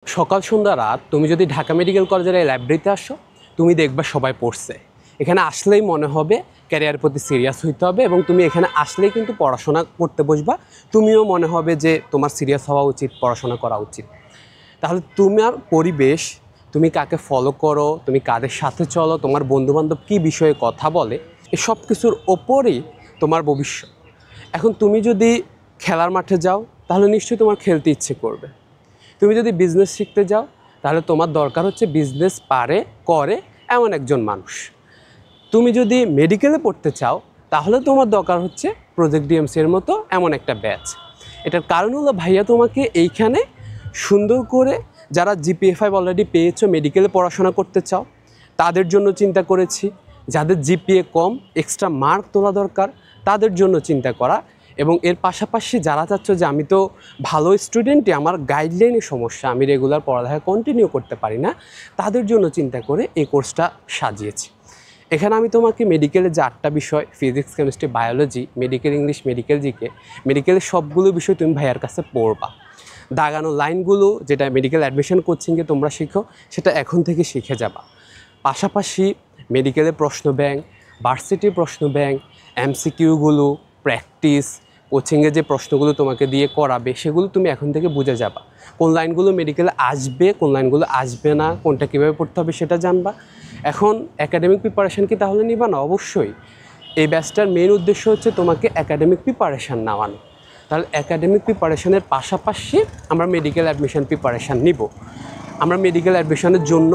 সকাল সন্ধ্যা রাত তুমি যদি ঢাকা মেডিকেল কলেজের এই লাইব্রেরিতে আসো, তুমি দেখবা সবাই পড়ছে। এখানে আসলেই মনে হবে ক্যারিয়ারের প্রতি সিরিয়াস হইতে হবে, এবং তুমি এখানে আসলেই কিন্তু পড়াশোনা করতে বসবা। তুমিও মনে হবে যে তোমার সিরিয়াস হওয়া উচিত, পড়াশোনা করা উচিত। তাহলে তোমার পরিবেশ, তুমি কাকে ফলো করো, তুমি কাদের সাথে চলো, তোমার বন্ধুবান্ধব কী বিষয়ে কথা বলে, এসব কিছুর ওপরই তোমার ভবিষ্যৎ। এখন তুমি যদি খেলার মাঠে যাও, তাহলে নিশ্চয়ই তোমার খেলতে ইচ্ছে করবে। তুমি যদি বিজনেস শিখতে যাও, তাহলে তোমার দরকার হচ্ছে বিজনেস করে এমন একজন মানুষ। তুমি যদি মেডিকেলে পড়তে চাও, তাহলে তোমার দরকার হচ্ছে প্রজেক্ট ডিএমসি এর মতো এমন একটা ব্যাচ। এটার কারণ হলো ভাইয়া, তোমাকে এইখানে সুন্দর করে যারা জিপিএ-5 অলরেডি পেয়েছো, মেডিকেলে পড়াশোনা করতে চাও, তাদের জন্য চিন্তা করেছি। যাদের জিপিএ কম, এক্সট্রা মার্ক তোলা দরকার, তাদের জন্য চিন্তা করা। এবং এর পাশাপাশি যারা চাচ্ছ যে আমি তো ভালো স্টুডেন্টই, আমার গাইডলাইনের সমস্যা, আমি রেগুলার পড়ালেখা কন্টিনিউ করতে পারি না, তাদের জন্য চিন্তা করে এই কোর্সটা সাজিয়েছি। এখানে আমি তোমাকে মেডিকেলের যে 8টা বিষয়, physics, chemistry, biology, medical English, medical GK, মেডিকেলের সবগুলো বিষয় তুমি ভাইয়ার কাছে পড়বা। দাগানো লাইনগুলো যেটা মেডিকেল অ্যাডমিশন কোচিংয়ে তোমরা শিখো, সেটা এখন থেকে শিখে যাবা। পাশাপাশি মেডিকেলের প্রশ্ন ব্যাংক, ভার্সিটির প্রশ্ন ব্যাংক, এমসিকিউগুলো, প্র্যাকটিস, কোচিংয়ে যে প্রশ্নগুলো তোমাকে দিয়ে করাবে, সেগুলো তুমি এখন থেকে বুঝে যাবা। কোন লাইনগুলো মেডিকেলে আসবে, কোন লাইনগুলো আসবে না, কোনটা কীভাবে পড়তে হবে সেটা জানবা। এখন একাডেমিক প্রিপারেশান কি তাহলে নিবা না? অবশ্যই। এই ব্যাচটার মেইন উদ্দেশ্য হচ্ছে তোমাকে একাডেমিক প্রিপারেশান নেওয়ানো। তাহলে একাডেমিক প্রিপারেশানের পাশাপাশি আমরা মেডিকেল অ্যাডমিশন প্রিপারেশান নিব। আমরা মেডিকেল অ্যাডমিশনের জন্য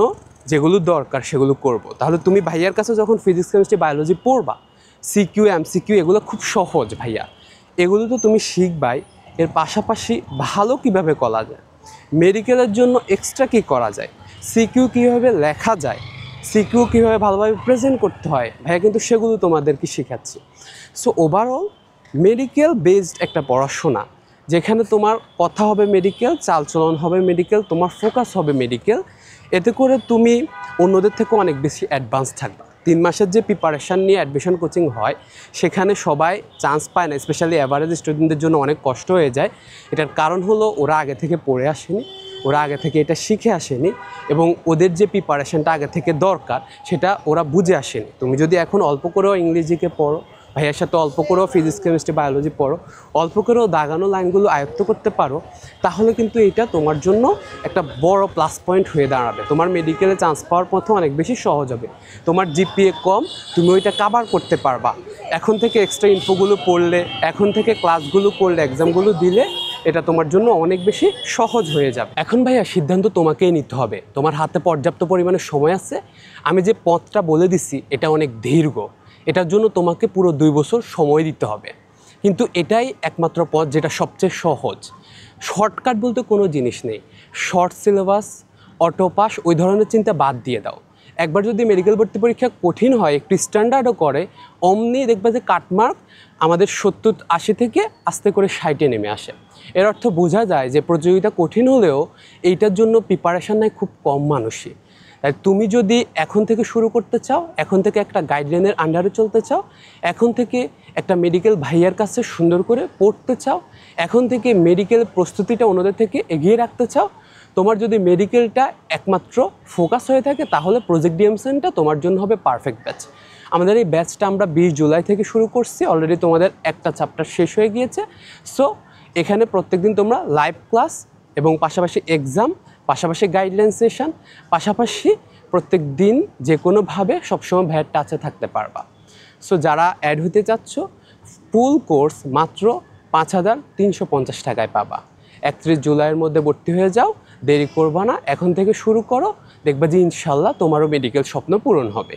যেগুলো দরকার সেগুলো করব। তাহলে তুমি ভাইয়ার কাছে যখন ফিজিক্স, কেমিস্ট্রি, বায়োলজি পড়বা, সিকিউ, এমসিকিউ এগুলো খুব সহজ ভাইয়া, এগুলো তো তুমি শিখবাই। এর পাশাপাশি ভালো কিভাবে করা যায়, মেডিকেলের জন্য এক্সট্রা কী করা যায়, সিকিউ কীভাবে লেখা যায়, সিকিউ কীভাবে ভালোভাবে প্রেজেন্ট করতে হয়, ভাইয়া কিন্তু সেগুলো তোমাদেরকে শেখাচ্ছি। সো ওভারঅল মেডিকেল বেসড একটা পড়াশোনা, যেখানে তোমার কথা হবে মেডিকেল, চালচলন হবে মেডিকেল, তোমার ফোকাস হবে মেডিকেল। এতে করে তুমি অন্যদের থেকে অনেক বেশি অ্যাডভান্স থাকবে। 3 মাসের যে প্রিপারেশান নিয়ে অ্যাডমিশন কোচিং হয়, সেখানে সবাই চান্স পায় না। স্পেশালি অ্যাভারেজ স্টুডেন্টদের জন্য অনেক কষ্ট হয়ে যায়। এটার কারণ হলো ওরা আগে থেকে পড়ে আসেনি, ওরা আগে থেকে এটা শিখে আসেনি, এবং ওদের যে প্রিপারেশানটা আগে থেকে দরকার সেটা ওরা বুঝে আসেনি। তুমি যদি এখন অল্প করেও ইংরেজিকে পড়ো, ভাইয়ার সাথে অল্প করেও ফিজিক্স, কেমিস্ট্রি, বায়োলজি পড়ো, অল্প করেও দাগানো লাইনগুলো আয়ত্ত করতে পারো, তাহলে কিন্তু এটা তোমার জন্য একটা বড় প্লাস পয়েন্ট হয়ে দাঁড়াবে। তোমার মেডিকেলে চান্স পাওয়ার পথে অনেক বেশি সহজ হবে। তোমার জিপিএ কম, তুমি ওইটা কাভার করতে পারবা। এখন থেকে এক্সট্রা ইনফোগুলো পড়লে, এখন থেকে ক্লাসগুলো করলে, এক্সামগুলো দিলে এটা তোমার জন্য অনেক বেশি সহজ হয়ে যাবে। এখন ভাইয়া সিদ্ধান্ত তোমাকেই নিতে হবে। তোমার হাতে পর্যাপ্ত পরিমাণে সময় আছে। আমি যে পথটা বলে দিচ্ছি এটা অনেক দীর্ঘ, এটার জন্য তোমাকে পুরো 2 বছর সময় দিতে হবে। কিন্তু এটাই একমাত্র পথ যেটা সবচেয়ে সহজ। শর্টকাট বলতে কোনো জিনিস নেই। শর্ট সিলেবাস, অটো পাস, ওই ধরনের চিন্তা বাদ দিয়ে দাও। একবার যদি মেডিকেল ভর্তি পরীক্ষা কঠিন হয়, একটু স্ট্যান্ডার্ডও করে, অমনি দেখবা যে কাটমার্ক আমাদের 70-80 থেকে আস্তে করে 60-এ নেমে আসে। এর অর্থ বোঝা যায় যে প্রতিযোগিতা কঠিন হলেও এইটার জন্য প্রিপারেশান নেয় খুব কম মানুষই। তাই তুমি যদি এখন থেকে শুরু করতে চাও, এখন থেকে একটা গাইডলাইনের আন্ডারে চলতে চাও, এখন থেকে একটা মেডিকেল ভাইয়ার কাছে সুন্দর করে পড়তে চাও, এখন থেকে মেডিকেল প্রস্তুতিটা অন্যদের থেকে এগিয়ে রাখতে চাও, তোমার যদি মেডিকেলটা একমাত্র ফোকাস হয়ে থাকে, তাহলে প্রজেক্ট ডিএমসিটা তোমার জন্য হবে পারফেক্ট ব্যাচ। আমাদের এই ব্যাচটা আমরা 20 জুলাই থেকে শুরু করছি। অলরেডি তোমাদের একটা চ্যাপ্টার শেষ হয়ে গিয়েছে। সো এখানে প্রত্যেকদিন তোমরা লাইভ ক্লাস এবং পাশাপাশি এক্সাম, পাশাপাশি গাইডলাইন সেশন, পাশাপাশি প্রত্যেক দিন যে কোনোভাবে সবসময় ভাইয়ের টাচে থাকতে পারবা। সো যারা অ্যাড হতে চাচ্ছ, ফুল কোর্স মাত্র 5,350 টাকায় পাবা। 31 জুলাইয়ের মধ্যে ভর্তি হয়ে যাও, দেরি করবা না, এখন থেকে শুরু করো, দেখবা যে ইনশাল্লাহ তোমারও মেডিকেল স্বপ্ন পূরণ হবে।